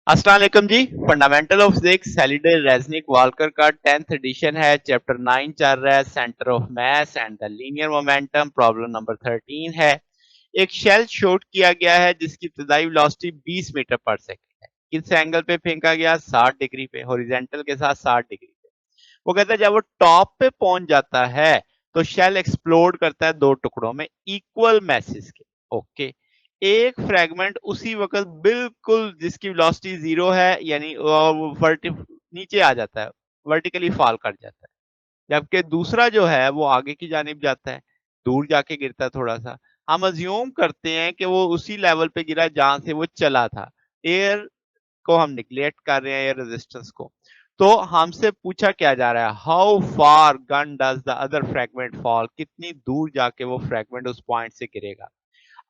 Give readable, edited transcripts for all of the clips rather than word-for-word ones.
अस्सलाम वालेकुम जी। Fundamental of physics Halliday Resnick Walker का 10th एडिशन है। चैप्टर 9 चल रहा है, centre of mass and the linear momentum. Problem number 13 है। एक शेल शॉट किया गया है जिसकी इब्तदाई वेलोसिटी 20 मीटर पर सेकंड है। किस एंगल पे फेंका गया? 60 डिग्री पे, हॉरिजॉन्टल के साथ 60 डिग्री पे। वो कहता है जब वो टॉप पे पहुंच जाता है तो शेल एक्सप्लोड करता है दो टुकड़ों में इक्वल मैसेज के। ओके, एक फ्रेगमेंट उसी वक्त बिल्कुल जिसकी वेलोसिटी जीरो है, यानी वो नीचे आ जाता है, वर्टिकली फॉल कर जाता है, जबकि दूसरा जो है वो आगे की जानिब जाता है, दूर जाके गिरता है थोड़ा सा। हम अज्यूम करते हैं कि वो उसी लेवल पे गिरा जहां से वो चला था। एयर को हम निग्लेक्ट कर रहे हैं, एयर रेजिस्टेंस को। तो हमसे पूछा क्या जा रहा है, how far gun does the other fragment fall, कितनी दूर जाके वो फ्रेगमेंट उस पॉइंट से गिरेगा।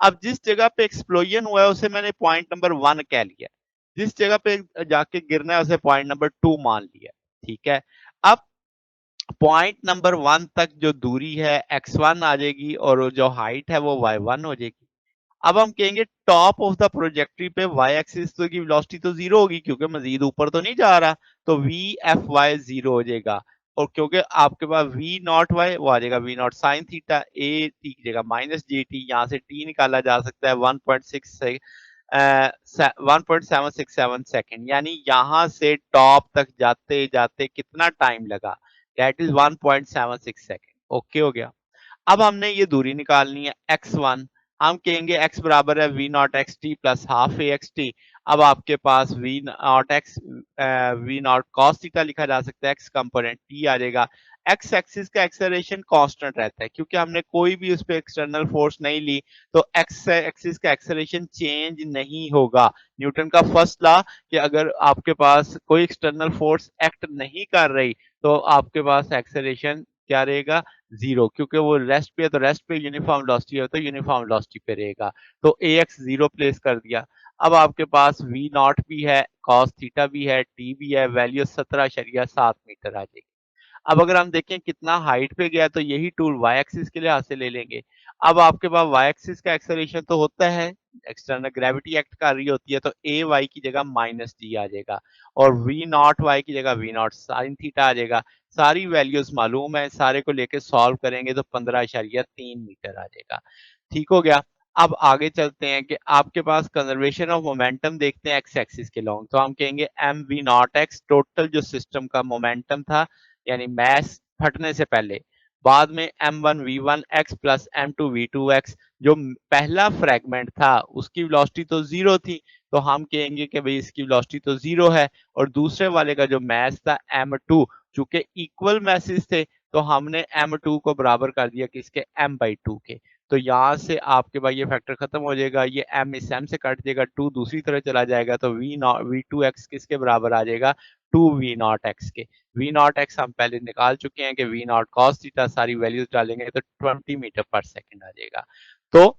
अब जिस जगह पे एक्सप्लोजन हुआ है उसे मैंने पॉइंट नंबर 1 कह लिया, जिस जगह पे जाके गिरना है उसे पॉइंट नंबर 2 मान लिया। ठीक है, अब पॉइंट नंबर 1 तक जो दूरी है x1 आ जाएगी और जो हाइट है वो y1 हो जाएगी। अब हम कहेंगे टॉप ऑफ द प्रोजेक्ट्री पे y एक्सिस तो की वेलोसिटी तो जीरो होगी क्योंकि मजीद ऊपर तो नहीं जा रहा, तो वी एफ वाई जीरो हो जाएगा। और क्योंकि आपके पास वी नॉट वाई वो आ जाएगा v nought sine theta, a t की जगह माइनस जे टी, यहाँ से टी निकाला जा सकता है 1.6 से 1.767 सेकेंड, यानी यहाँ से टॉप तक जाते जाते कितना टाइम लगा, डेट इज 1.76 सेकेंड। ओके हो गया। अब हमने ये दूरी निकालनी है x1। हम कहेंगे x बराबर है we not X T plus half A X T. अब आपके पास V not X V not cos theta लिखा जा सकता है, x कंपोनेंट t आ जाएगा। x एक्सिस का एक्सेलरेशन कांस्टेंट रहता है क्योंकि हमने कोई भी उस पर एक्सटर्नल फोर्स नहीं ली, तो x एक्सिस का एक्सेलरेशन चेंज नहीं होगा। न्यूटन का फर्स्ट लॉ कि अगर आपके पास कोई एक्सटर्नल फोर्स एक्ट नहीं कर रही तो आपके पास एक्सेलरेशन क्या रहेगा? जीरो, क्योंकि वो रेस्ट पे है तो रेस्ट पे, यूनिफॉर्म वेलोसिटी है तो यूनिफॉर्म वेलोसिटी पे रहेगा। तो ए एक्स जीरो प्लेस कर दिया। अब आपके पास वी नॉट भी है, कॉस थीटा भी है, टी भी है, वैल्यू 17.7 मीटर आ जाएगी। अब अगर हम देखें कितना हाइट पे गया तो यही टूल वाई एक्सिस के लिहाज से ले लेंगे। अब आपके पास वाई एक्सिस का एक्सेलरेशन तो होता है, एक्सटर्नल ग्रेविटी एक्ट कर रही होती है, तो ए वाई की जगह माइनस डी आ जाएगा और वी नॉट वाई की जगह वी नॉट साइन थीटा आ जाएगा। सारी वैल्यूज मालूम है, सारे को लेके सॉल्व करेंगे तो 15.3 मीटर आ जाएगा। ठीक हो गया। अब आगे चलते हैं कि आपके पास कंजर्वेशन ऑफ मोमेंटम देखते हैं एक्स एक्सिस के लॉन्ग, तो हम कहेंगे m v not x total जो सिस्टम का मोमेंटम था, यानी मैस फटने से पहले। बाद में m one v one x plus m two v two x, जो पहला फ्रेगमेंट था उसकी वेलोसिटी तो जीरो थी, तो हम कहेंगे कि भाई इसकी वेलोसिटी तो जीरो है। और दूसरे वाले का जो मैस था एम टू, चूंकि इक्वल मैसेज थे तो हमने एम टू को बराबर कर दिया किसके? एम बाई टू के। तो यहाँ से आपके पास ये फैक्टर खत्म हो जाएगा, ये एम इस एम से कट जाएगा, टू दूसरी तरह चला जाएगा, तो v nought v two x किसके बराबर आ जाएगा? टू वी नॉट एक्स के। वी नॉट एक्स हम पहले निकाल चुके हैं कि वी नॉट कॉस थीटा, सारी वैल्यूज डालेंगे तो 20 मीटर पर सेकेंड आ जाएगा। तो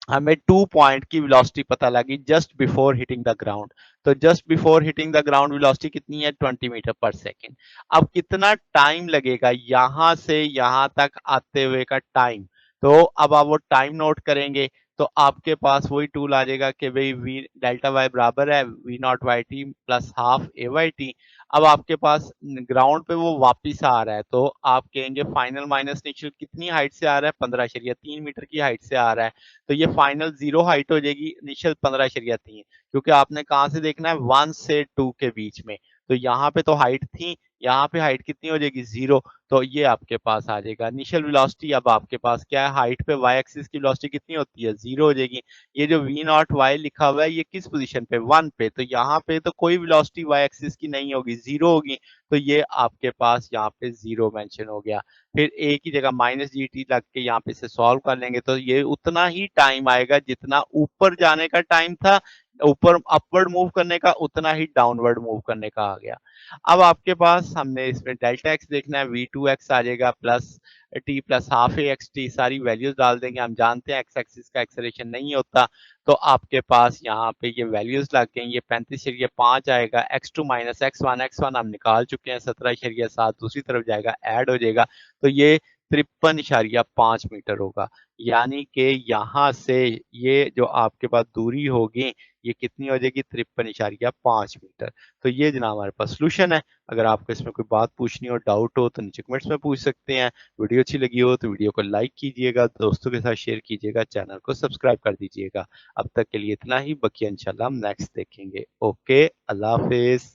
हमें 2 पॉइंट की वेलोसिटी पता लगी just before hitting the ground. तो just before hitting the ground velocity कितनी है? 20 मीटर पर सेकेंड। अब कितना टाइम लगेगा यहां से यहां तक आते हुए का टाइम? तो अब आप वो टाइम नोट करेंगे तो आपके पास वही टूल आ जाएगा कि भाई वी डेल्टा वाई बराबर है we nought y t plus half a y t. अब आपके पास ग्राउंड पे वो वापिस आ रहा है तो आप कहेंगे फाइनल माइनस इनिशियल कितनी हाइट से आ रहा है? 15.3 मीटर की हाइट से आ रहा है। तो ये फाइनल जीरो हाइट हो जाएगी, इनिशियल 15.3, क्योंकि आपने कहां से देखना है? 1 से 2 के बीच में। तो यहाँ पे तो हाइट थी, यहाँ पे हाइट कितनी हो जाएगी? जीरो। तो ये आपके पास आ जाएगा इनिशियल वेलोसिटी। अब आपके पास क्या है? हाइट पे वाई एक्सिस की वेलोसिटी कितनी होती है? जीरो हो जाएगी। ये जो वी नॉट वाई लिखा हुआ है ये किस पोजीशन पे? 1 पे। तो यहाँ पे तो कोई वेलोसिटी वाई एक्सिस की नहीं होगी, जीरो होगी। तो ये आपके पास यहाँ पे जीरो मेंशन हो गया। फिर ए की जगह माइनस जी टी लग के यहाँ पे से सॉल्व कर लेंगे तो ये उतना ही टाइम आएगा जितना ऊपर जाने का टाइम था, ऊपर अपवर्ड मूव करने का उतना ही डाउनवर्ड मूव करने का आ गया। अब आपके पास हमने इसमें डेल्टा एक्स देखना है, वी टू एक्स आ जाएगा plus T plus half A X T, सारी वैल्यूज डाल देंगे। हम जानते हैं एक्स एक्सिस का एक्सेलरेशन नहीं होता, तो आपके पास यहाँ पे ये वैल्यूज लग गई। ये 35.5 आएगा, x two minus x one हम निकाल चुके हैं, 17.7 दूसरी तरफ जाएगा, ऐड हो जाएगा। तो ये 53.5 मीटर होगा। यानी कि यहाँ से ये जो आपके पास दूरी होगी ये कितनी हो जाएगी 53.5 मीटर। तो ये जनाब हमारे पास सॉल्यूशन है। अगर आपको इसमें कोई बात पूछनी हो, डाउट हो तो नीचे कमेंट्स में पूछ सकते हैं। वीडियो अच्छी लगी हो तो वीडियो को लाइक कीजिएगा, दोस्तों के साथ शेयर कीजिएगा, चैनल को सब्सक्राइब कर दीजिएगा। अब तक के लिए इतना ही, बाकी इंशाल्लाह हम नेक्स्ट देखेंगे। ओके, अल्लाह हाफिज।